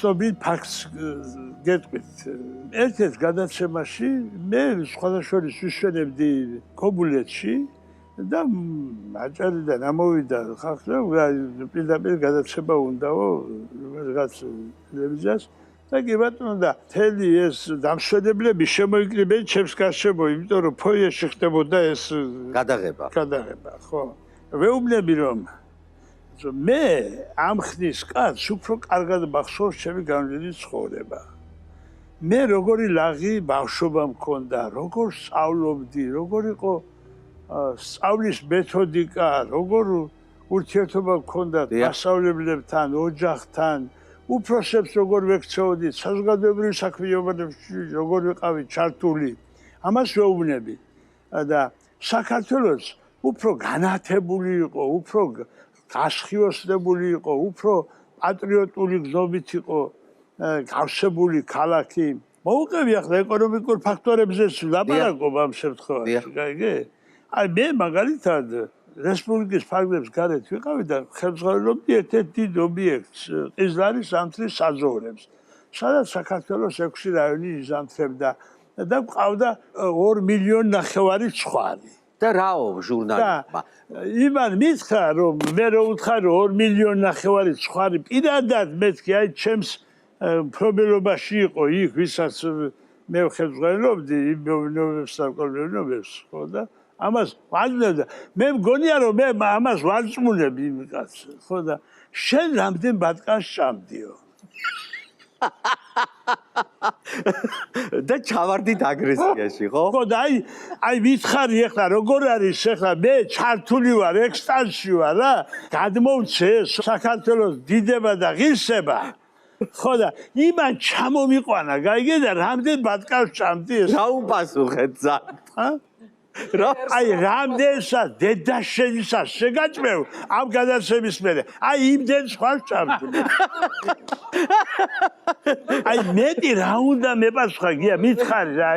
ცნობილ ფაქტს გეტყვით. ერთ-ერთ გადაცემაში მე სხვადასხვის ვისვენებდი ქობულეთში და აჭარიდან ამოვიდა ხალხი, პირდაპირ გადაცემა უნდაო რაღაც ტელევიზიას და კი ბატონო და მთელი ეს დამსვენებლები შემოიკრიბნენ ჩემს გარშემო, იმიტომ რომ ფოიეში ხდებოდა ეს გადაღება, ხო. ვეუბნები რომ მე ამ ხნის კაცს უფრო კარგად მახსოვს ჩემი განვლილი ცხოვრება. მე როგორი ლაღი ბავშვობა მქონდა, როგორ სწავლობდი, როგორ იყო სწავლის მეთოდიკა, როგორ ურთიერთობა მქონდა მასწავლებლებთან, ოჯახთან, უფროსებს როგორ ვექცეოდით, საზოგადოებრივი საქმიანობებში როგორ ვიყავი ჩართული. ამას ვეუბნები და საქართველოს უფრო განათებული იყო, უფრო გასხიოსნებული იყო, უფრო პატრიოტული გზნობით იყო გავსებული ქალაქი. მოუყევი ახლა ეკონომიკურ ფაქტორებზე ლაპარაკობ ამ შემთხვევაში, გაიგე? აი მე მაგალითად რესპუბლიკის ფარგლებს გარეთ ვიყავი და ხელმძღვანელობდი ერთ-ერთ დიდ ობიექტს, ყიზლარის ზამთრის საზოვრებს, სადაც საქართველოს 6 რაიონი იზამთრებდა და ყავდა 2,5 მილიონი ცხვარი. და რაო ჟურნალისტმა? იმან მითხრა რომ მე რო ვუთხარ 2,5 მილიონი ცხვარი პირადად მეთქი აი ჩემს პრობლემაში იყო იქ ვისაც მე ხელმძღვანელობდი იმენობებს და კოლმენობებს ხო და ამას ვაძლევდა მე მგონია რომ მე ამას ვარწმუნებ იმ კაცს ხო და შენ რამდენ ბატკანს ჭამდიო და ჩავარდით აგრესიაში ხო? ხო და აი ვითხარი ახლა როგორ არის ახლა მე ჩართული ვარ ექსტანსში ვარ რა გადმოვცე საქართველოს დიდება და ღირსება ხო და იმან ჩამომიყვანა გაიგე და რამდენ ბატკანს ჭამდი ეს რა უპასუხეთ ძალიან აი რამდენსაც დედაშენისას შეგაჭმევ ამ გადაცემის მერე აი იმდენ სხვას ჭამდი აი მეტი რა უნდა მეპასუხა გია მითხარი რა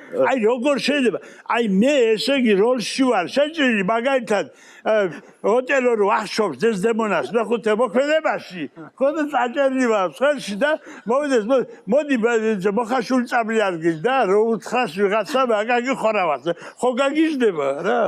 აი როგორ შეიძლება აი მე ესე იგი როლში ვარ შეჭრილი მაგალითად ოტელო რო ახშობს დეზდემონას მეხუთე მოქმედებაში ხო და წაჭერილი ვარ ხელში და მოვიდეს მოდი მოხაშული წამლი არგის და რო უთხრას ვიღაცა მაგაგი ხორავას ხო გაგიჟდება რა